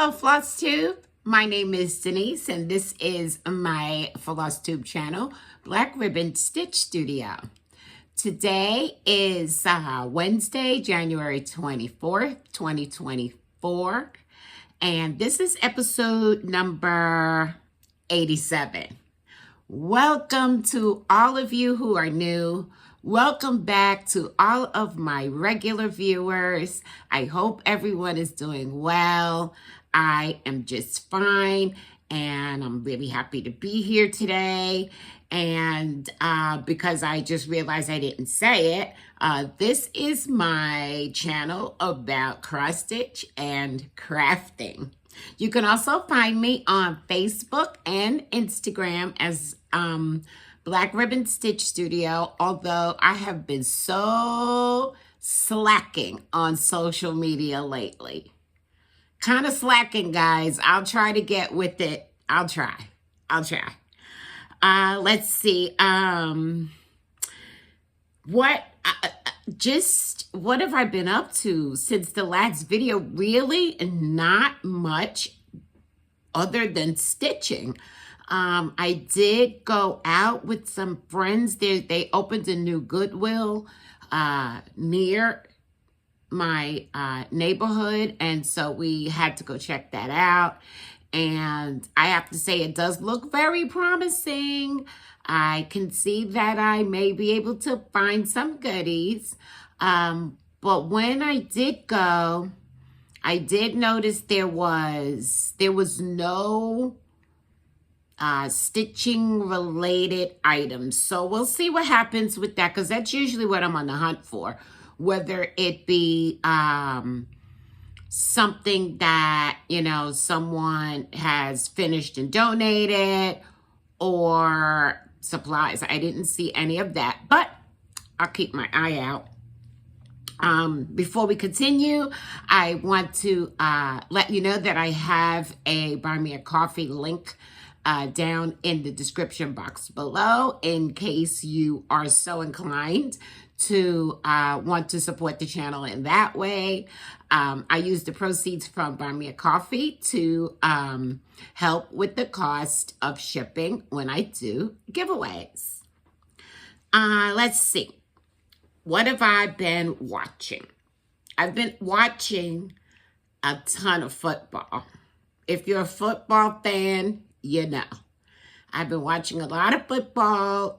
Hello, Flosstube. My name is Denise, and this is my Flosstube channel, Black Ribbon Stitch Studio. Today is Wednesday, January 24th, 2024, and this is episode number 87. Welcome to all of you who are new. Welcome back to all of my regular viewers. I hope everyone is doing well. I am just fine, and I'm really happy to be here today. And because I just realized I didn't say it, this is my channel about cross stitch and crafting. You can also find me on Facebook and Instagram as Black Ribbon Stitch Studio, although I have been so slacking on social media lately. Kind of slacking, guys. I'll try to get with it. I'll try. Let's see. What have I been up to since the last video? Really not much other than stitching. I did go out with some friends. They opened a new Goodwill near my neighborhood, and so we had to go check that out. And I have to say, it does look very promising. I can see that I may be able to find some goodies. But when I did go, I did notice there was no stitching related items. So we'll see what happens with that, because that's usually what I'm on the hunt for. Whether it be something that, someone has finished and donated, or supplies. I didn't see any of that, but I'll keep my eye out. Before we continue, I want to let you know that I have a Buy Me a Coffee link down in the description box below, in case you are so inclined to want to support the channel in that way. I use the proceeds from Buy Me a Coffee to help with the cost of shipping when I do giveaways. Let's see. What have I been watching? I've been watching a ton of football. If you're a football fan, you know. I've been watching a lot of football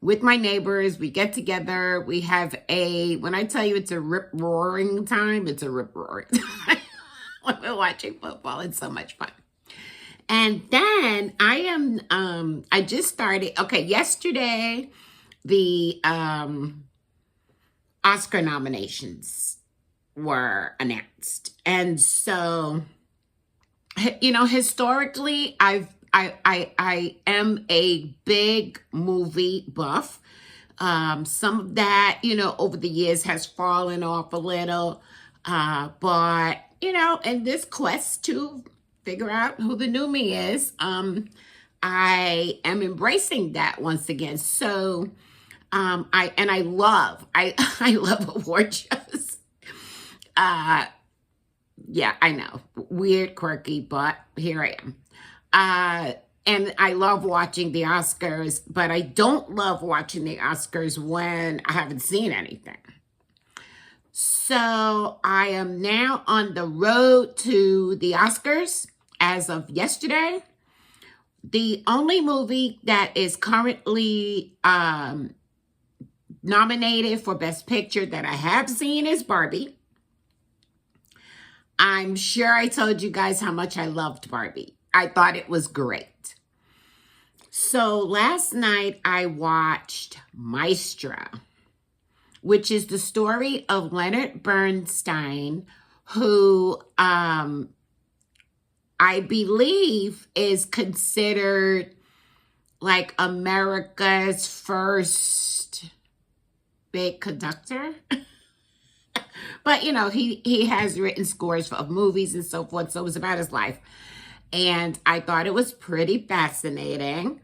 with my neighbors. We get together. We have when I tell you it's a rip-roaring time, it's a rip-roaring time. When we're watching football, it's so much fun. And then I just started, yesterday, the Oscar nominations were announced. And so, historically, I am a big movie buff. Some of that, over the years has fallen off a little. But, in this quest to figure out who the new me is, I am embracing that once again. So, I love award shows. Yeah, I know. Weird, quirky, but here I am. And I love watching the Oscars, but I don't love watching the Oscars when I haven't seen anything. So I am now on the road to the Oscars as of yesterday. The only movie that is currently nominated for Best Picture that I have seen is Barbie. I'm sure I told you guys how much I loved Barbie. I thought it was great. So last night I watched Maestro, which is the story of Leonard Bernstein, who I believe is considered like America's first big conductor. But, he has written scores of movies and so forth, so it was about his life. And I thought it was pretty fascinating.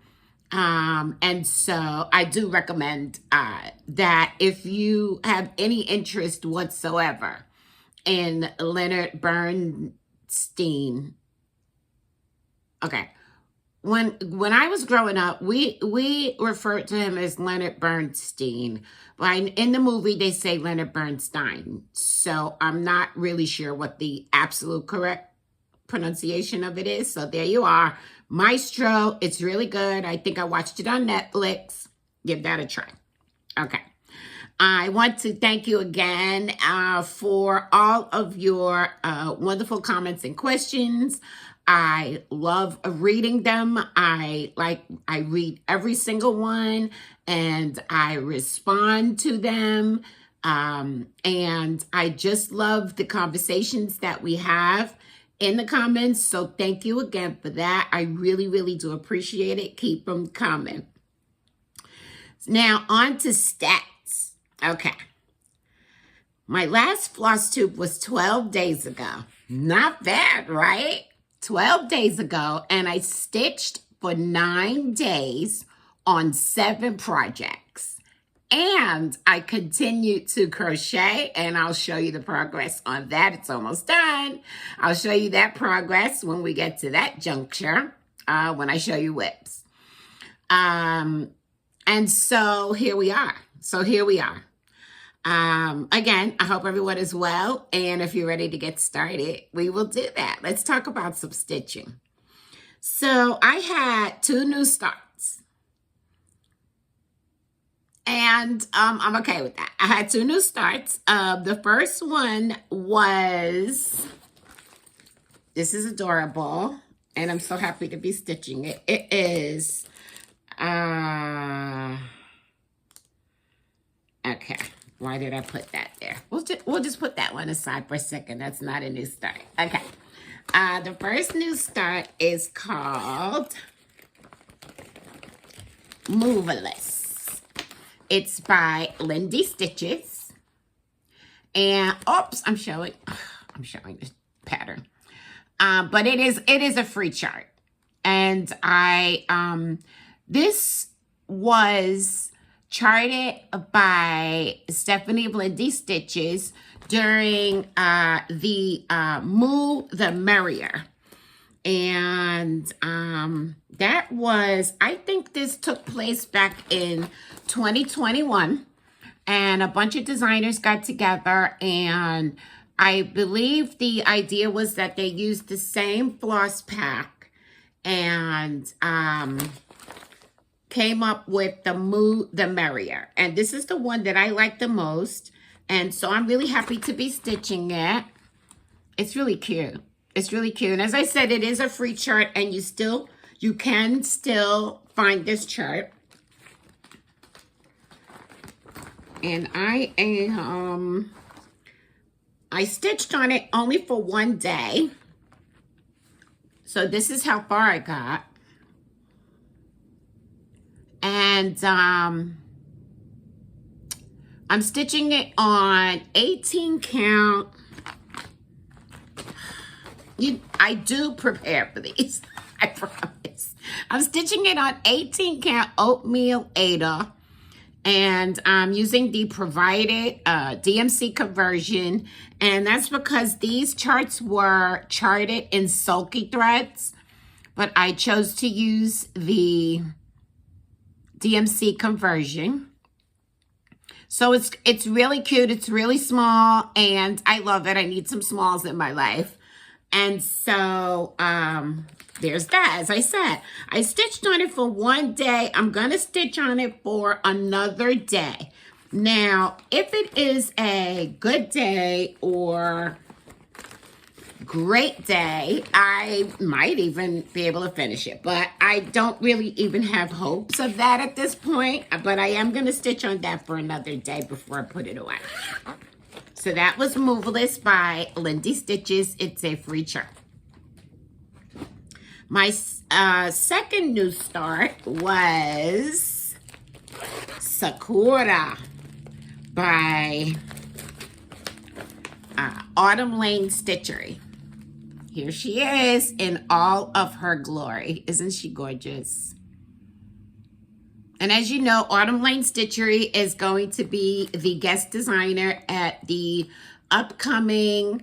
And so I do recommend that if you have any interest whatsoever in Leonard Bernstein, Bernstein. Okay. When I was growing up, we referred to him as Leonard Bernstein. But in the movie, they say Leonard Bernstein. So I'm not really sure what the absolute correct pronunciation of it is. So there you are. Maestro. It's really good. I think I watched it on Netflix. Give that a try. Okay. I want to thank you again for all of your wonderful comments and questions. I love reading them. I read every single one and I respond to them. And I just love the conversations that we have in the comments. So thank you again for that. I really, really do appreciate it. Keep them coming. Now on to stats. Okay. My last Flosstube was 12 days ago. Not bad, right? 12 days ago, and I stitched for 9 days on 7 projects. And I continued to crochet, and I'll show you the progress on that. It's almost done. I'll show you that progress when we get to that juncture, when I show you whips. And so here we are. Again, I hope everyone is well, and if you're ready to get started, we will do that. Let's talk about some stitching. So I had 2 new starts, and I'm okay with that. I had 2 new starts. The first one was, this is adorable, and I'm so happy to be stitching it. It is, okay. Why did I put that there? We'll just put that one aside for a second. That's not a new start. Okay. The first new start is called Moveless. It's by Lindy Stitches. And oops, I'm showing the pattern. But it is a free chart. And this was charted by Stephanie of Lindy Stitches during the Moo the Merrier. And that was, I think this took place back in 2021. And a bunch of designers got together, and I believe the idea was that they used the same floss pack and came up with the Moo the Merrier. And this is the one that I like the most. And so I'm really happy to be stitching it. It's really cute. It's really cute. And as I said, it is a free chart, and you can still find this chart. And I stitched on it only for 1 day. So this is how far I got. And I'm stitching it on 18 count. I do prepare for these, I promise. I'm stitching it on 18 count oatmeal Aida. And I'm using the provided DMC conversion. And that's because these charts were charted in sulky threads. But I chose to use the DMC conversion. So it's really cute. It's really small, and I love it. I need some smalls in my life. And so there's that. As I said, I stitched on it for 1 day. I'm going to stitch on it for another day. Now, if it is a good day or great day, I might even be able to finish it, but I don't really even have hopes of that at this point. But I am going to stitch on that for another day before I put it away. So that was Moveless by Lindy Stitches. It's a free chart. My second new start was Sakura by Autumn Lane Stitchery. Here she is in all of her glory. Isn't she gorgeous? And as you know, Autumn Lane Stitchery is going to be the guest designer at the upcoming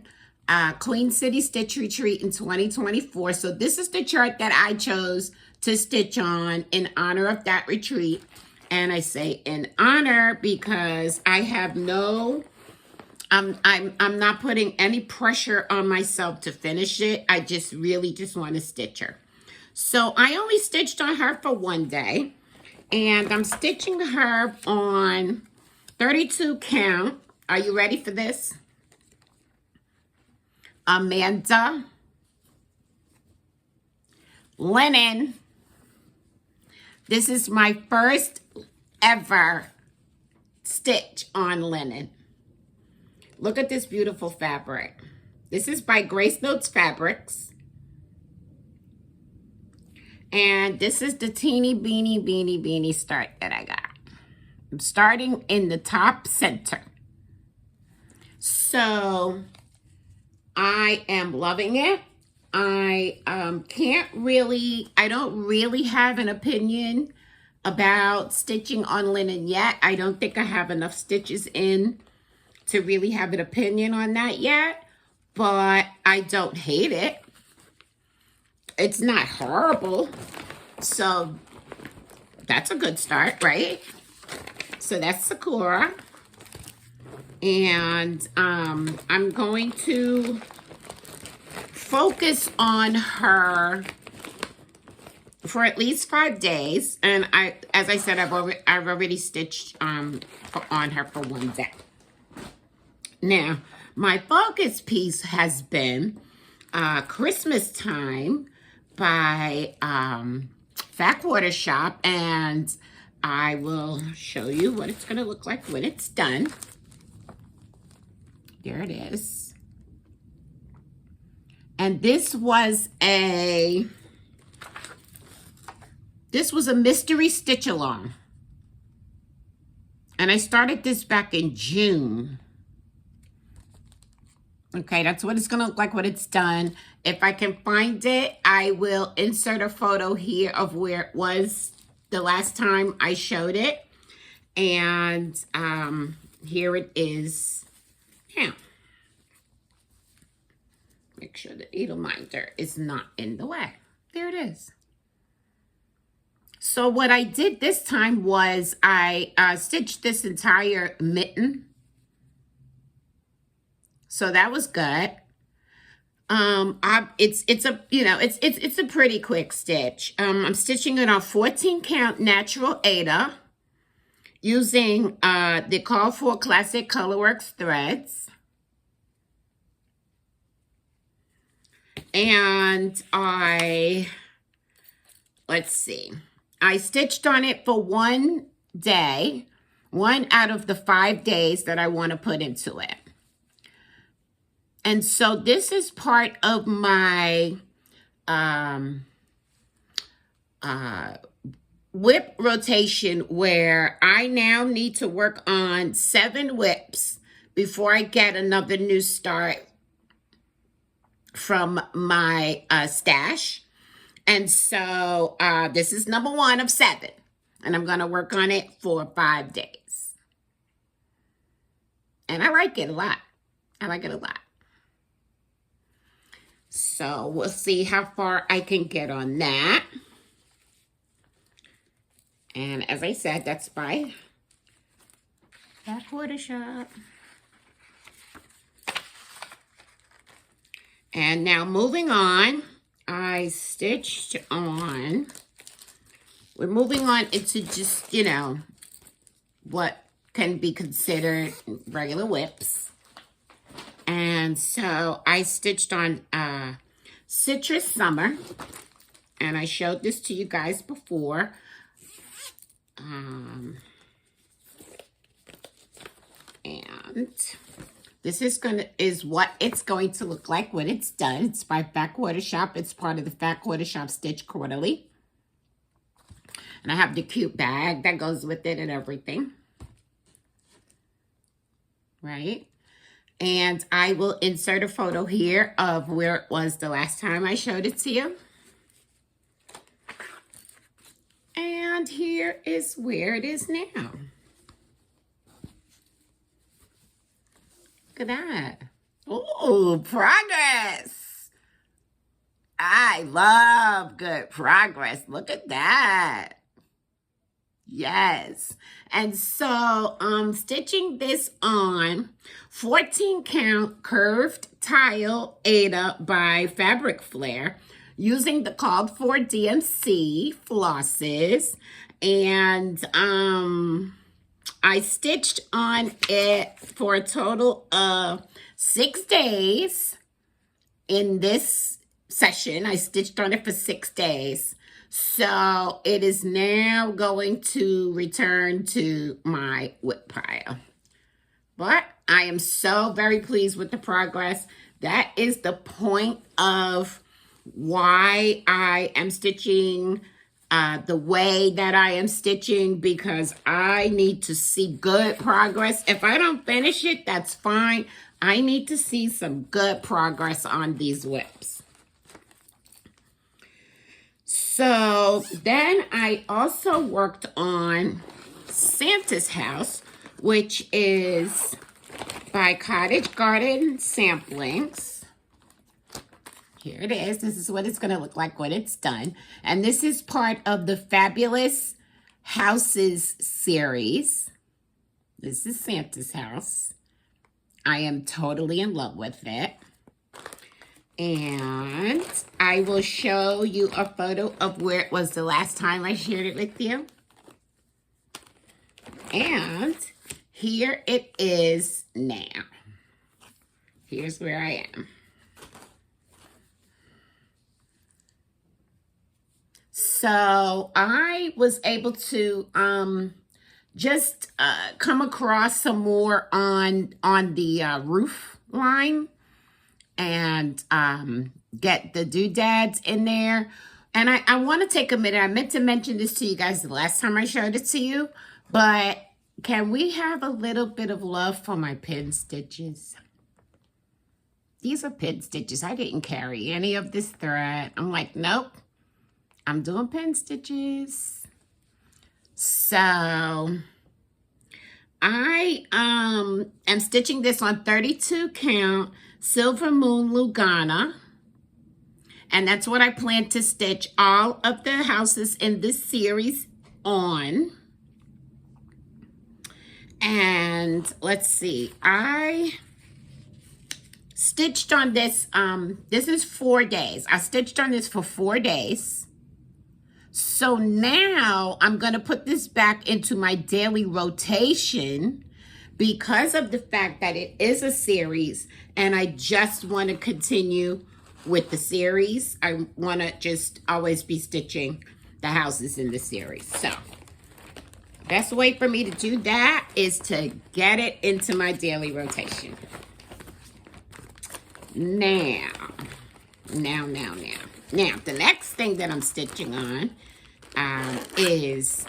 Queen City Stitch Retreat in 2024. So this is the chart that I chose to stitch on in honor of that retreat. And I say in honor because I have no, I'm not putting any pressure on myself to finish it. I just really just want to stitch her. So I only stitched on her for one day, and I'm stitching her on 32 count. Are you ready for this? Amanda linen. This is my first ever stitch on linen. Look at this beautiful fabric. This is by Grace Notes Fabrics. And this is the teeny beanie start that I got. I'm starting in the top center. So I am loving it. I don't really have an opinion about stitching on linen yet. I don't think I have enough stitches in to really have an opinion on that yet, but I don't hate it. It's not horrible. So that's a good start, right? So that's Sakura. And I'm going to focus on her for at least 5 days. And as I said, I've already stitched on her for one day. Now, my focus piece has been Christmas Time by Backwater Shop, and I will show you what it's going to look like when it's done. There it is. And this was a mystery stitch along. And I started this back in June. Okay, that's what it's going to look like when it's done. If I can find it, I will insert a photo here of where it was the last time I showed it. And here it is now. Make sure the needle minder is not in the way. There it is. So what I did this time was I stitched this entire mitten. So that was good. It's a pretty quick stitch. I'm stitching it on 14 count natural Aida using the Call for Classic Colorworks threads. And let's see, I stitched on it for one day, one out of the 5 days that I want to put into it. And so this is part of my whip rotation where I now need to work on 7 whips before I get another new start from my stash. And so this is number 1 of 7. And I'm going to work on it for 5 days. And I like it a lot. I like it a lot. So we'll see how far I can get on that. And as I said, that's by Backwater Shop. And now moving on, I stitched on, we're moving on into just, what can be considered regular whips. And so I stitched on Citrus Summer, and I showed this to you guys before. And this is what it's going to look like when it's done. It's by Backwater Shop. It's part of the Backwater Shop Stitch Quarterly. And I have the cute bag that goes with it and everything. Right? And I will insert a photo here of where it was the last time I showed it to you. And here is where it is now. Look at that. Ooh, progress. I love good progress. Look at that. Yes. And so I'm stitching this on 14 count curved tile Ada by Fabric Flair using the called for DMC flosses. And I stitched on it for a total of 6 days. In this session, I stitched on it for 6 days. So it is now going to return to my whip pile. But I am so very pleased with the progress. That is the point of why I am stitching the way that I am stitching, because I need to see good progress. If I don't finish it, that's fine. I need to see some good progress on these whips. So then I also worked on Santa's House, which is by Cottage Garden Samplings. Here it is. This is what it's going to look like when it's done. And this is part of the Fabulous Houses series. This is Santa's house. I am totally in love with it. And I will show you a photo of where it was the last time I shared it with you. And here it is now. Here's where I am. So I was able to just come across some more on the roof line and get the doodads in there. And I want to take a minute. I meant to mention this to you guys the last time I showed it to you, but can we have a little bit of love for my pin stitches? These are pin stitches. I didn't carry any of this thread. I'm like, nope, I'm doing pin stitches. So I am stitching this on 32 count Silver Moon Lugana, and that's what I plan to stitch all of the houses in this series on. And let's see, I stitched on this, this is 4 days. I stitched on this for 4 days. So now I'm going to put this back into my daily rotation because of the fact that it is a series and I just want to continue with the series. I want to just always be stitching the houses in the series. So best way for me to do that is to get it into my daily rotation. Now, the next thing that I'm stitching on is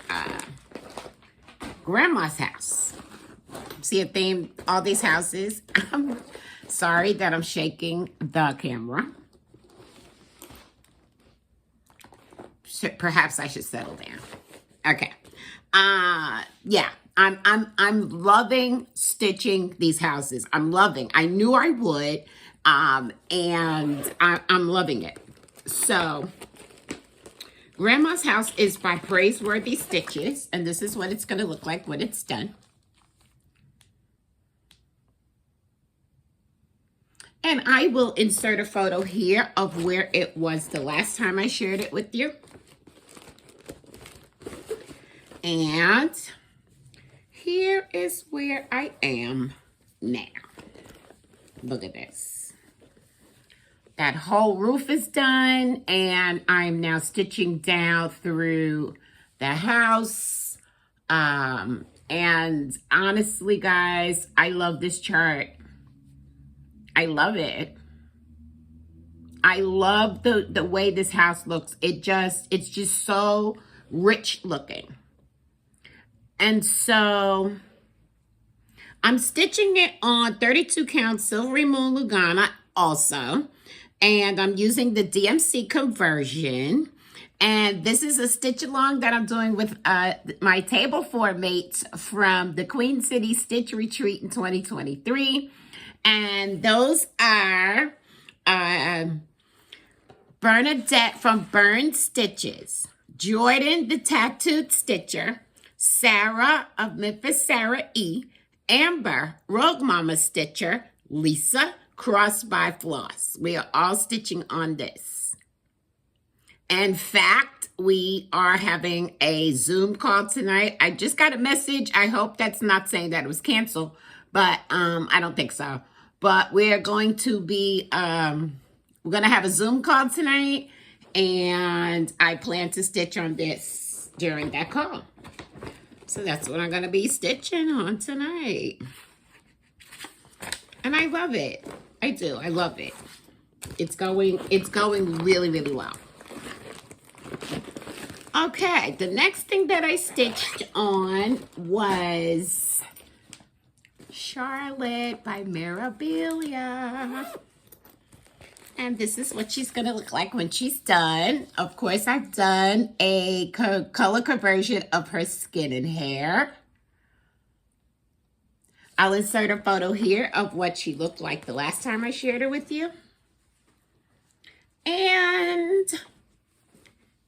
Grandma's house. See a theme, all these houses. I'm sorry that I'm shaking the camera. Perhaps I should settle down. Okay. Yeah, I'm loving stitching these houses. I'm loving. I knew I would, and I'm loving it. So Grandma's House is by Praiseworthy Stitches, and this is what it's going to look like when it's done. And I will insert a photo here of where it was the last time I shared it with you. And here is where I am now. Look at this. That whole roof is done, and I'm now stitching down through the house. And honestly, guys, I love this chart. I love it. I love the way this house looks. It's just so rich looking. And so I'm stitching it on 32 count Silvery Moon Lugana also. And I'm using the DMC conversion. And this is a stitch along that I'm doing with my table four mates from the Queen City Stitch Retreat in 2023. And those are Bernadette from Burn Stitches, Jordan the Tattooed Stitcher, Sarah of Memphis Sarah E, Amber, Rogue Mama Stitcher, Lisa, Cross by Floss. We are all stitching on this. In fact, we are having a Zoom call tonight. I just got a message. I hope that's not saying that it was canceled, but I don't think so. But we're going to be, we're going to have a Zoom call tonight, and I plan to stitch on this during that call. So that's what I'm going to be stitching on tonight. And I love it. I do. I love it. It's going really, really well. Okay, the next thing that I stitched on was Charlotte by Mirabilia. And this is what she's going to look like when she's done. Of course, I've done a color conversion of her skin and hair. I'll insert a photo here of what she looked like the last time I shared her with you. And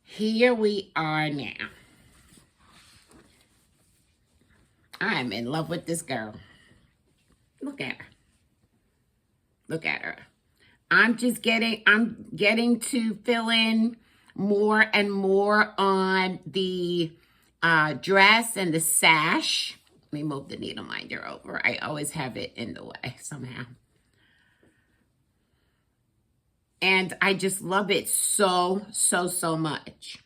here we are now. I'm in love with this girl. Look at her. Look at her. I'm getting to fill in more and more on the dress and the sash. Let me move the needle minder over. I always have it in the way somehow. And I just love it so, so, so much.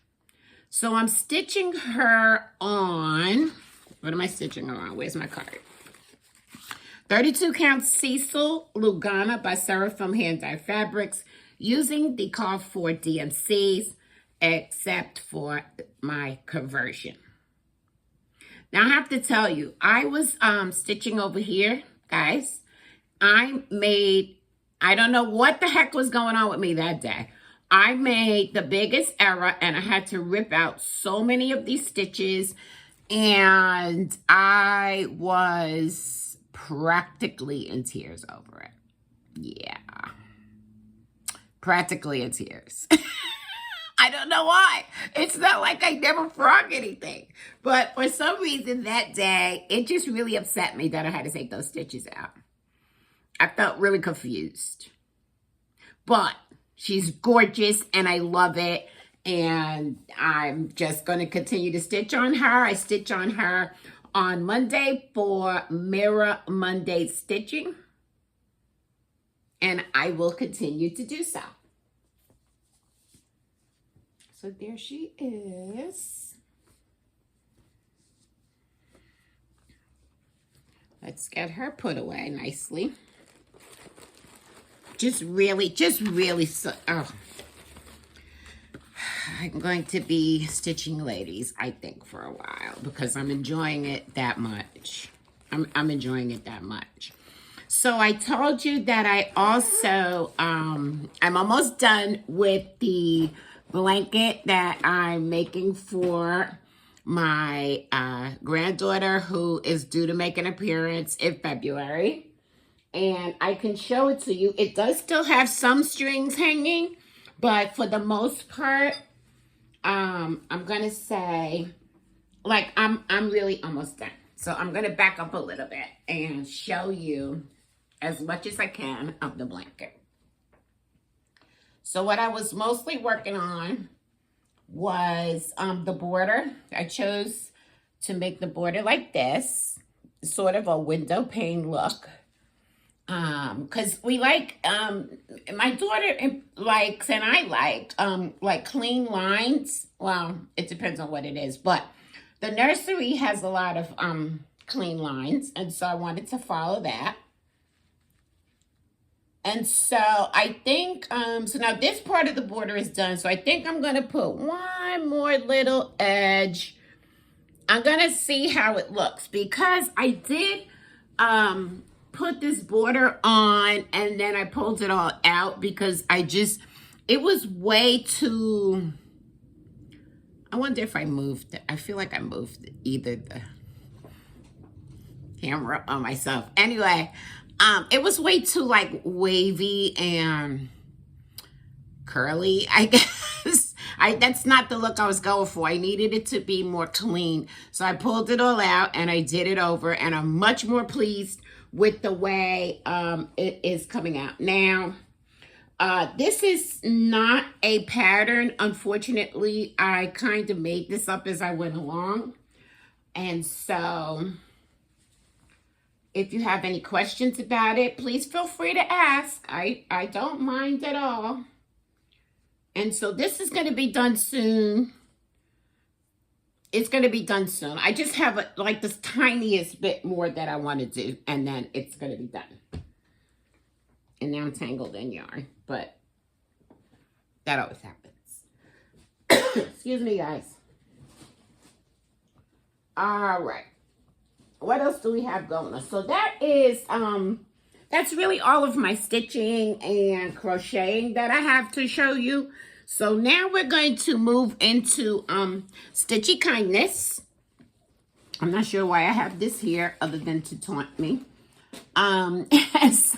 So I'm stitching her on, what am I stitching her on? Where's my card? 32 count Cecil Lugana by Seraphim Hand Dye Fabrics, using the call for DMCs, except for my conversion. Now I have to tell you, I was stitching over here, guys. I don't know what the heck was going on with me that day. I made the biggest error and I had to rip out so many of these stitches, and I was practically in tears over it. Yeah. Practically in tears. I don't know why. It's not like I never frog anything. But for some reason that day, it just really upset me that I had to take those stitches out. I felt really confused. But she's gorgeous and I love it. And I'm just going to continue to stitch on her. I stitch on her on Monday for Mirror Monday stitching. And I will continue to do so. So there she is. Let's get her put away nicely. Just really, oh. I'm going to be stitching ladies, I think, for a while because I'm enjoying it that much. I'm enjoying it that much. So I told you that I also, I'm almost done with the blanket that I'm making for my granddaughter who is due to make an appearance in February. And I can show it to you. It does still have some strings hanging, but for the most part, I'm gonna say, like, I'm really almost done. So I'm gonna back up a little bit and show you as much as I can of the blanket. So what I was mostly working on was the border. I chose to make the border like this, sort of a window pane look. Because we like, my daughter likes, and I like clean lines. Well, it depends on what it is, but the nursery has a lot of clean lines, and so I wanted to follow that. And so I think, so now this part of the border is done, so I think I'm going to put one more little edge. I'm going to see how it looks, because I did, put this border on and then I pulled it all out because it was way too, I wonder if I moved it. I feel like I moved either the camera or myself. Anyway, It was way too like wavy and curly, I guess. That's not the look I was going for. I needed it to be more clean. So I pulled it all out and I did it over, and I'm much more pleased with the way it is coming out. Now, this is not a pattern. Unfortunately, I kind of made this up as I went along. And so if you have any questions about it, please feel free to ask. I don't mind at all. And so this is going to be done soon. It's going to be done soon. I just have like this tiniest bit more that I want to do, and then it's going to be done. And now I'm tangled in yarn, but that always happens. Excuse me, guys. All right. What else do we have going on? So that is, that's really all of my stitching and crocheting that I have to show you. So now we're going to move into Stitchy Kindness. I'm not sure why I have this here other than to taunt me. And so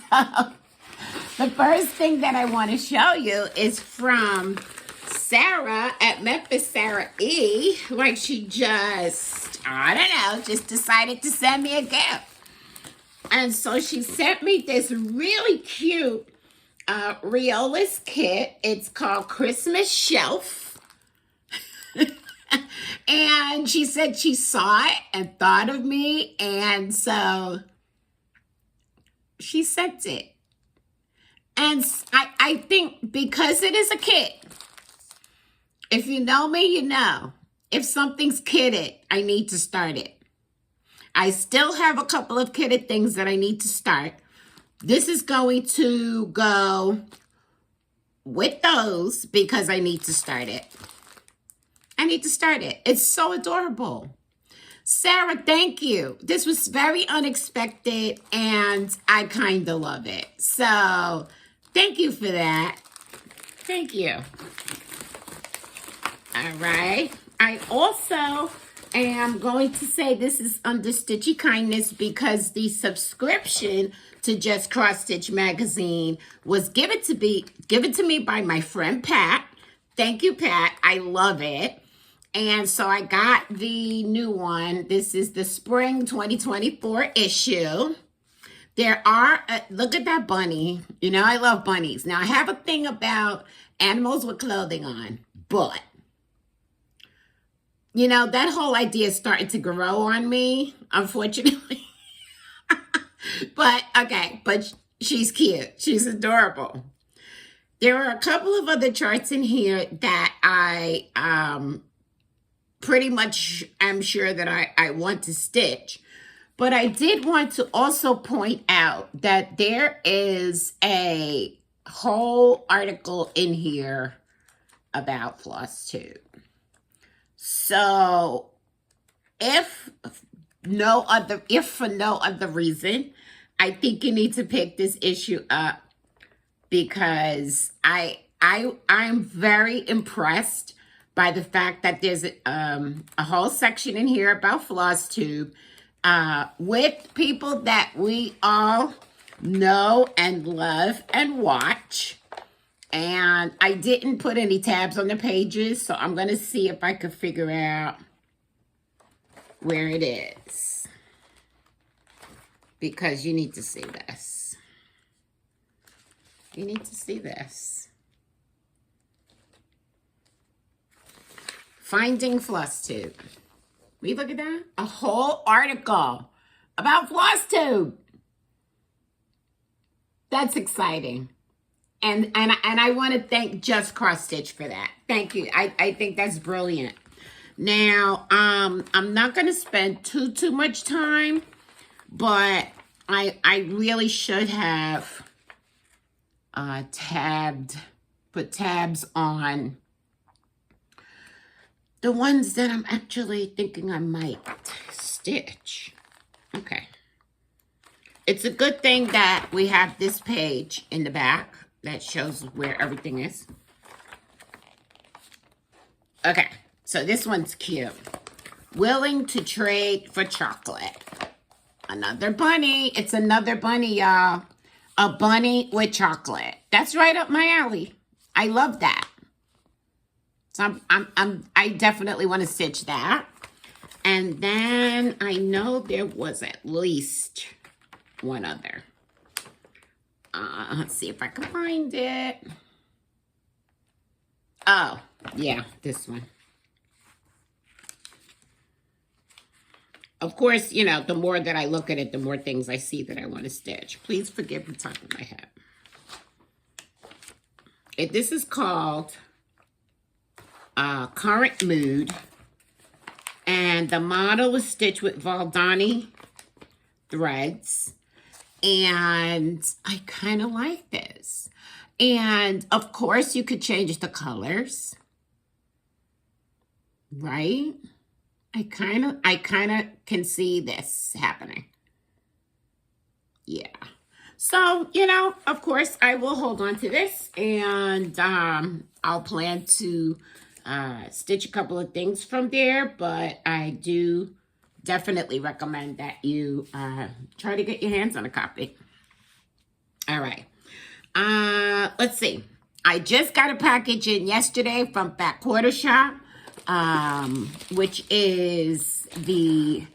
the first thing that I want to show you is from Sarah at Memphis, Sarah E. Like she just, I don't know, just decided to send me a gift. And so she sent me this really cute Riolis kit. It's called Christmas Shelf. And she said she saw it and thought of me. And so she sent it. And I think because it is a kit, if you know me, you know. If something's kitted, I need to start it. I still have a couple of kitted things that I need to start. This is going to go with those because I need to start it. I need to start it. It's so adorable. Sarah, thank you. This was very unexpected and I kind of love it. So thank you for that. Thank you. All right. I also am going to say this is under Stitchy Kindness because the subscription to Just Cross Stitch magazine was given to me by my friend Pat. Thank you, Pat. I love it. And so I got the new one. This is the spring 2024 issue. There are, look at that bunny. You know, I love bunnies. Now, I have a thing about animals with clothing on, but, you know, that whole idea is starting to grow on me, unfortunately. But, okay, but she's cute. She's adorable. There are a couple of other charts in here that I pretty much am sure that I want to stitch. But I did want to also point out that there is a whole article in here about Flosstube. So if for no other reason, I think you need to pick this issue up because I'm very impressed by the fact that there's a whole section in here about Flosstube with people that we all know and love and watch. And I didn't put any tabs on the pages, so I'm going to see if I can figure out where it is. Because you need to see this. You need to see this. Finding Flosstube. Will you look at that? A whole article about Flosstube. That's exciting. And I want to thank Just Cross Stitch for that. Thank you. I think that's brilliant. Now, I'm not going to spend too much time, but I really should have put tabs on the ones that I'm actually thinking I might stitch. Okay. It's a good thing that we have this page in the back that shows where everything is. Okay, so this one's cute. Willing to trade for chocolate. Another bunny. It's another bunny, y'all. A bunny with chocolate. That's right up my alley. I love that. So I definitely want to stitch that. And then I know there was at least one other. Let's see if I can find it. Oh, yeah, this one. Of course, you know, the more that I look at it, the more things I see that I want to stitch. Please forgive the top of my head. This is called Current Mood. And the model was stitched with Valdani threads. And I kind of like this. And, of course, you could change the colors. Right? I kind of can see this happening. Yeah. So, you know, of course, I will hold on to this. And I'll plan to stitch a couple of things from there. But I do definitely recommend that you try to get your hands on a copy. All right. Let's see. I just got a package in yesterday from Back Quarter Shop, which is the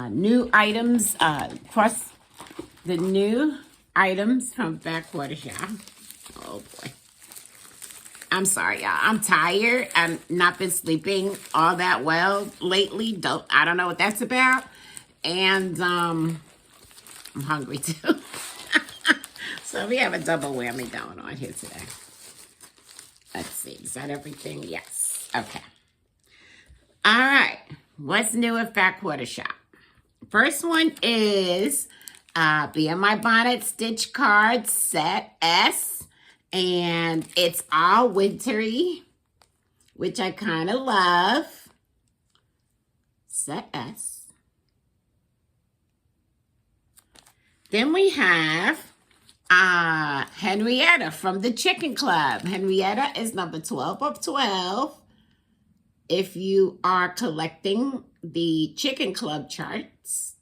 new items, the new items from Back Quarter Shop. Oh boy. I'm sorry, y'all. I'm tired. I've not been sleeping all that well lately. I don't know what that's about. And I'm hungry too. So we have a double whammy going on here today. Let's see. Is that everything? Yes. Okay. All right. What's new at Back Quarter Shop? First one is Be in My Bonnet Stitch Card Set S. And it's all wintry, which I kind of love. Set S. Then we have Henrietta from the Chicken Club. Henrietta is number 12 of 12. If you are collecting the Chicken Club charts.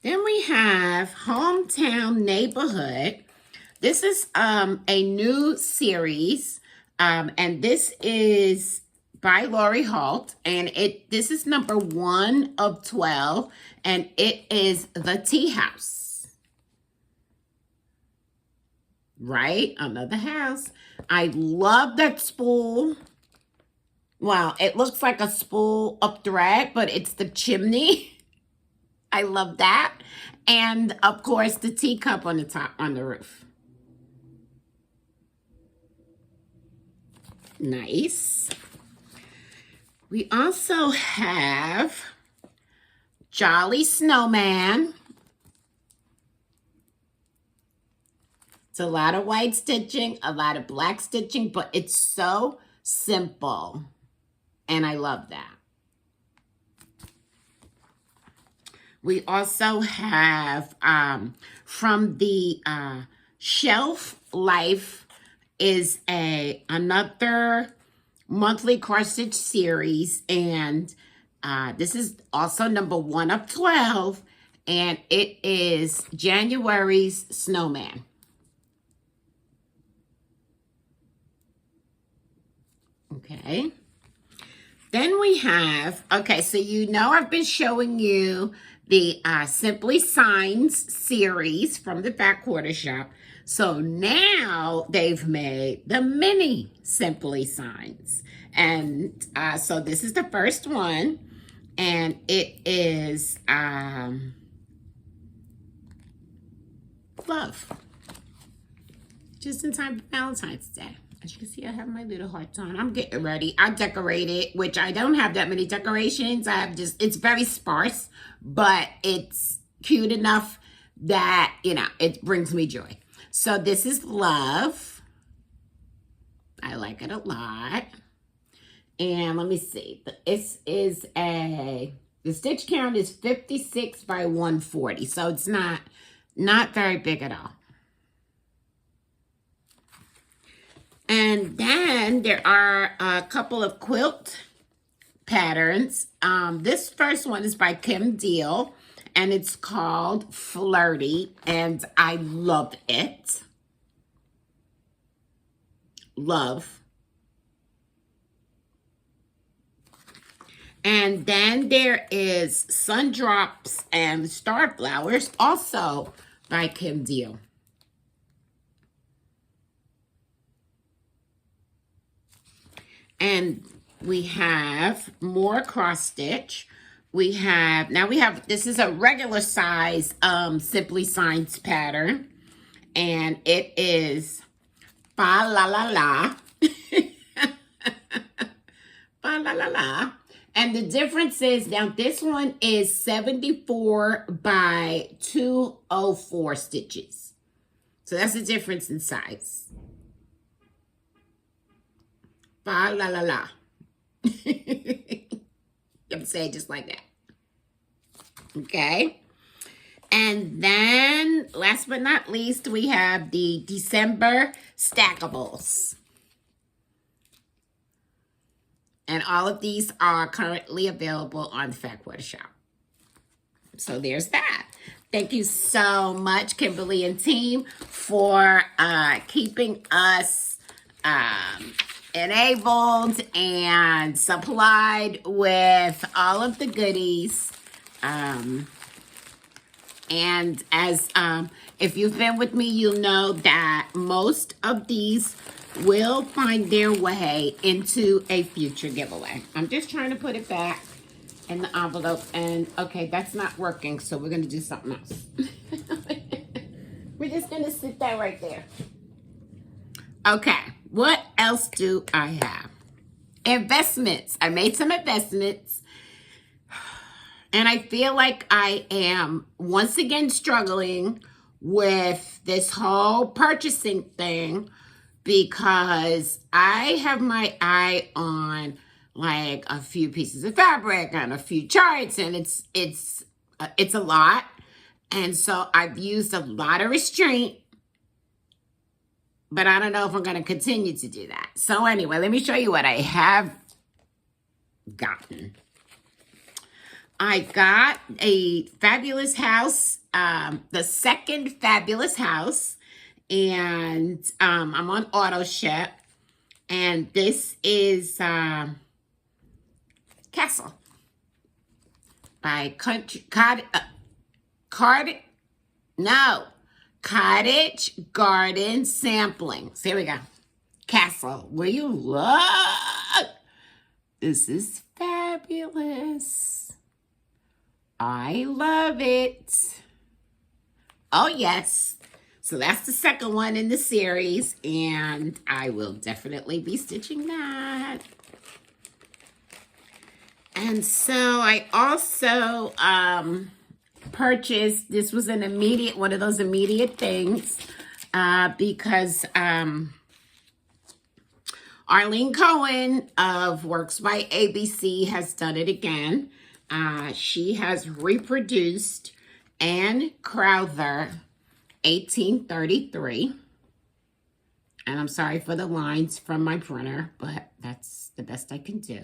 Then we have Hometown Neighborhood. This is a new series, and this is by Lori Holt, and this is number 1 of 12, and it is the Tea House. Right? Another house. I love that spool. Wow, it looks like a spool of thread, but it's the chimney. I love that. And, of course, the teacup on the top, on the roof. Nice. We also have Jolly Snowman. It's a lot of white stitching, a lot of black stitching, but it's so simple. And I love that. We also have from the Shelf Life is another monthly cross stitch series, and this is also number 1 of 12, and it is January's Snowman. Okay. Then we have, okay, so you know I've been showing you the Simply Signs series from the Back Quarter Shop. So now they've made the mini Simply Signs. And so this is the first one. And it is love. Just in time for Valentine's Day. As you can see, I have my little hearts on. I'm getting ready. I decorated, which I don't have that many decorations. I have it's very sparse, but it's cute enough that, you know, it brings me joy. So this is love. I like it a lot. And let me see. This is the stitch count is 56 by 140. So it's not very big at all. And then there are a couple of quilt patterns. This first one is by Kim Deal, and it's called Flirty, and I love it. Love. And then there is Sundrops and Starflowers, also by Kim Deal. And we have more cross stitch. This is a regular size Simply Signs pattern. And it is Fa La La La. Fa La La La. And the difference is, now this one is 74 by 204 stitches. So that's the difference in size. Fa La La La. You have to say it just like that. Okay. And then, last but not least, we have the December Stackables. And all of these are currently available on the Fat Quarter Shop. So there's that. Thank you so much, Kimberly and team, for keeping us enabled and supplied with all of the goodies. And as if you've been with me, you'll know that most of these will find their way into a future giveaway. I'm just trying to put it back in the envelope, and okay, that's not working, so we're going to do something else. We're just going to sit that right there. Okay, what else do I have? Investments. I made some investments, and I feel like I am once again struggling with this whole purchasing thing, because I have my eye on like a few pieces of fabric and a few charts, and it's a lot. And so I've used a lot of restraint, but I don't know if I'm going to continue to do that. So anyway, let me show you what I have gotten. I got a Fabulous House, the second Fabulous House, and I'm on auto ship, and this is Castle by Cottage Garden Samplings. Here we go. Castle, will you look? This is fabulous. I love it. Oh, yes. So that's the second one in the series, and I will definitely be stitching that. And so I also purchased, this was an immediate, one of those immediate things, because Arlene Cohen of Works by ABC has done it again. She has reproduced Anne Crowther 1833. And I'm sorry for the lines from my printer, but that's the best I can do.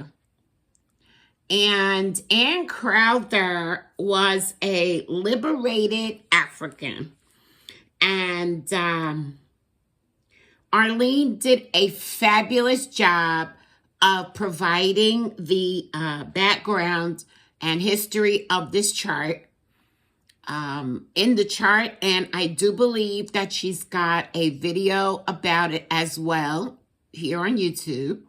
And Anne Crowther was a liberated African. And Arlene did a fabulous job of providing the background and history of this chart in the chart, and I do believe that she's got a video about it as well here on YouTube.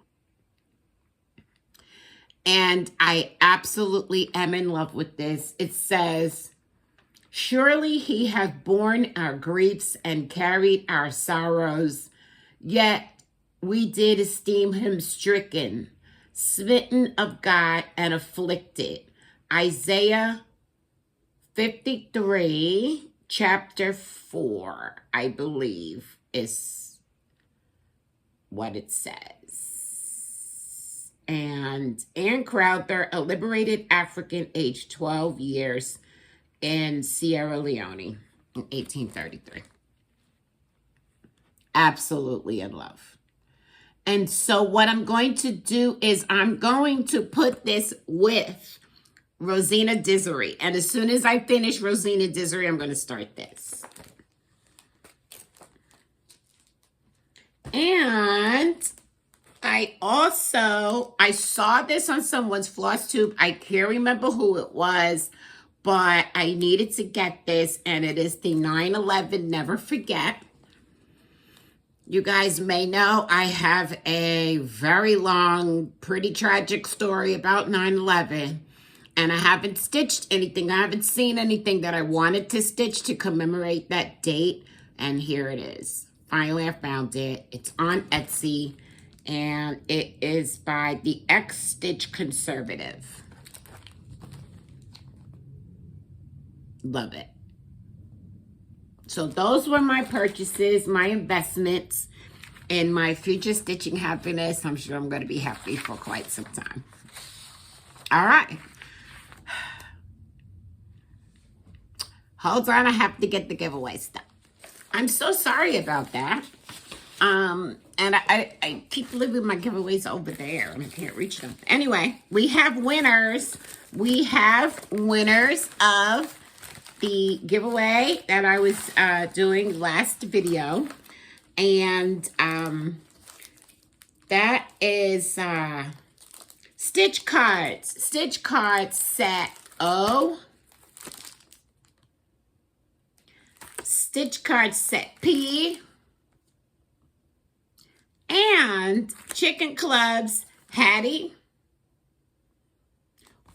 And I absolutely am in love with this. It says, "Surely he hath borne our griefs and carried our sorrows, yet we did esteem him stricken, smitten of God and afflicted." Isaiah 53, chapter 4, I believe, is what it says. And Anne Crowther, a liberated African, aged 12 years, in Sierra Leone in 1833. Absolutely in love. And so what I'm going to do is I'm going to put this with Rosina Dizery. And as soon as I finish Rosina Dizery, I'm going to start this. And I saw this on someone's Flosstube. I can't remember who it was, but I needed to get this, and it is the 9/11 Never Forget. You guys may know I have a very long, pretty tragic story about 9/11, and I haven't stitched anything. I haven't seen anything that I wanted to stitch to commemorate that date, and here it is. Finally, I found it. It's on Etsy, and it is by the X Stitch Conservative. Love it. So those were my purchases, my investments in my future stitching happiness. I'm sure I'm going to be happy for quite some time. All right. Hold on, I have to get the giveaway stuff. I'm so sorry about that. And I keep leaving my giveaways over there and I can't reach them. Anyway, we have winners. We have winners of the giveaway that I was doing last video. And that is Stitch Cards. Stitch Cards Set O. Stitch Cards Set P. And Chicken Club's Hattie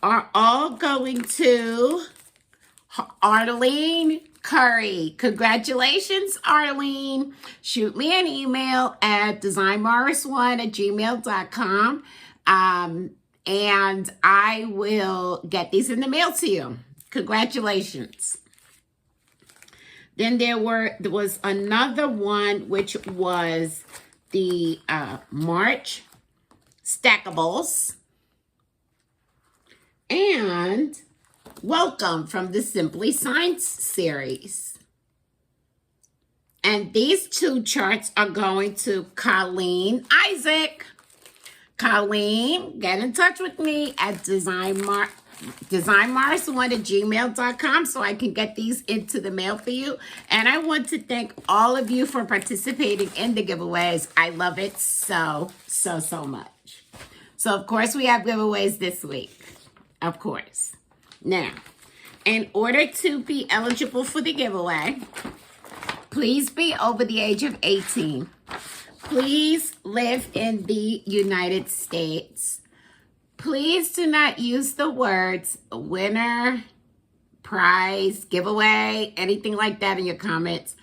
are all going to Arlene Curry. Congratulations, Arlene. Shoot me an email at designmorris1@gmail.com and I will get these in the mail to you. Congratulations. Then there was another one, which was the March Stackables. And Welcome from the Simply Science series. And these two charts are going to Colleen Isaac. Colleen, get in touch with me at designmorris1@gmail.com so I can get these into the mail for you. And I want to thank all of you for participating in the giveaways. I love it so much. So, of course, we have giveaways this week. Of course. Now, in order to be eligible for the giveaway, please be over the age of 18. Please live in the United States. Please do not use the words winner, prize, giveaway, anything like that in your comments.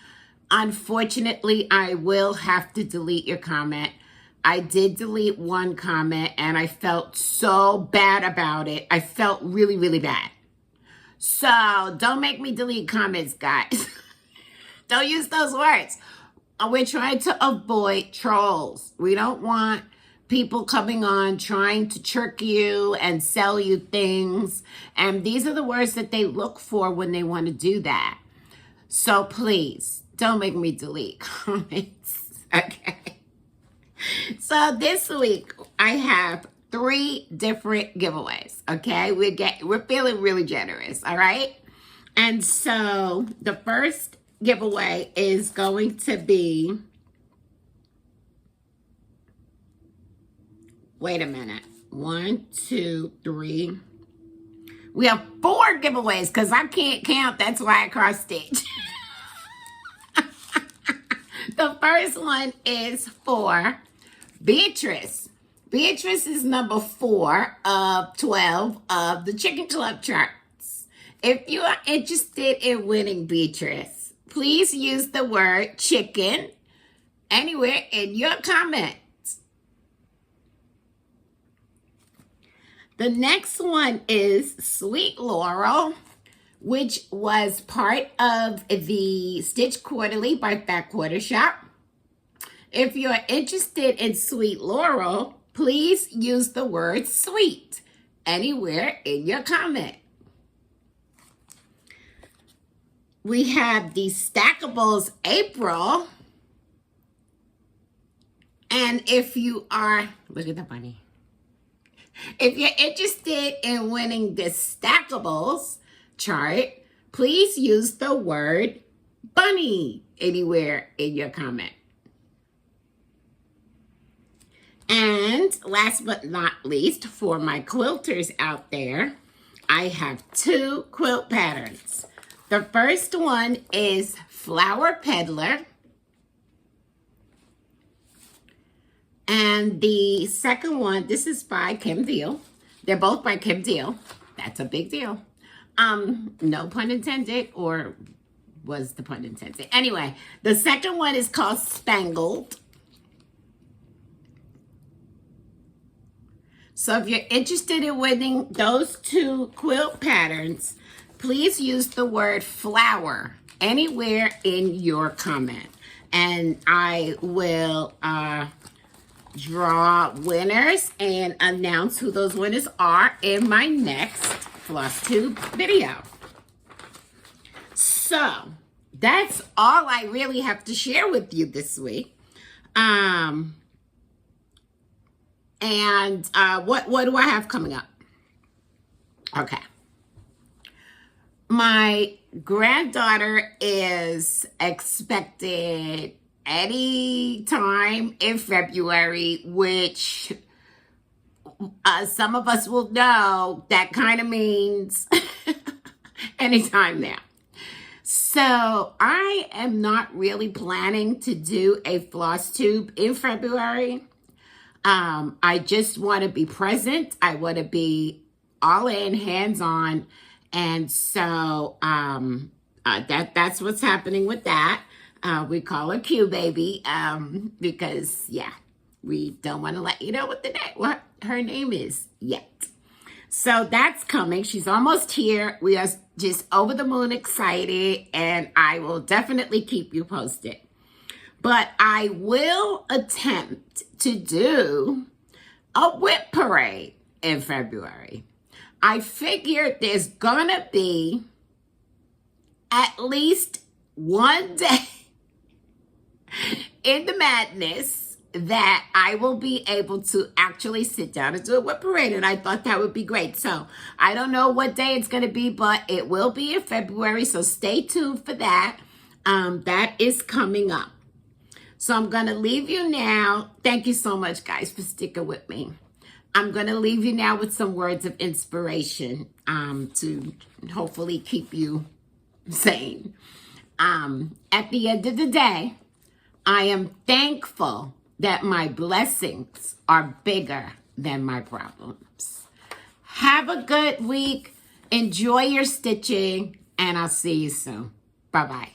Unfortunately, I will have to delete your comment. I did delete one comment and I felt so bad about it. I felt really bad. So don't make me delete comments, guys. Don't use those words. We're trying to avoid trolls. We don't want people coming on trying to trick you and sell you things. And these are the words that they look for when they want to do that. So please, don't make me delete comments. Okay. So this week, I have 3 different giveaways. Okay. We're feeling really generous. All right. And so the first giveaway is going to be, wait a minute, 1, 2, 3. We have 4 giveaways because I can't count. That's why I cross stitch. The first one is for Beatrice. Beatrice is number 4 of 12 of the Chicken Club charts. If you are interested in winning, Beatrice, please use the word chicken anywhere in your comments. The next one is Sweet Laurel, which was part of the Stitch Quarterly by Fat Quarter Shop. If you're interested in Sweet Laurel, please use the word sweet anywhere in your comment. We have the Stackables April. And And if you are, look at the bunny. If you're interested in winning the Stackables chart, please use the word bunny anywhere in your comment. And last but not least, for my quilters out there, I have 2 quilt patterns. The first one is Flower Peddler. And the second one, this is by Kim Deal. They're both by Kim Deal. That's a big deal. No pun intended, or was the pun intended? Anyway, the second one is called Spangled. So if you're interested in winning those 2 quilt patterns, please use the word flower anywhere in your comment. And I will draw winners and announce who those winners are in my next Flosstube video. So that's all I really have to share with you this week. What do I have coming up? Okay. My granddaughter is expected any time in February, which some of us will know that kind of means anytime now. So I am not really planning to do a Flosstube in February. I just want to be present. I want to be all in, hands on. And so that's what's happening with that. We call her Q Baby because, yeah, we don't want to let you know what her name is yet. So that's coming. She's almost here. We are just over the moon excited, and I will definitely keep you posted. But I will attempt to do a whip parade in February. I figured there's gonna be at least one day in the madness that I will be able to actually sit down and do a whip parade, and I thought that would be great. So I don't know what day it's going to be, but it will be in February, so stay tuned for that. That is coming up. So I'm going to leave you now. Thank you so much, guys, for sticking with me. I'm going to leave you now with some words of inspiration to hopefully keep you sane. At the end of the day, I am thankful that my blessings are bigger than my problems. Have a good week. Enjoy your stitching, and I'll see you soon. Bye-bye.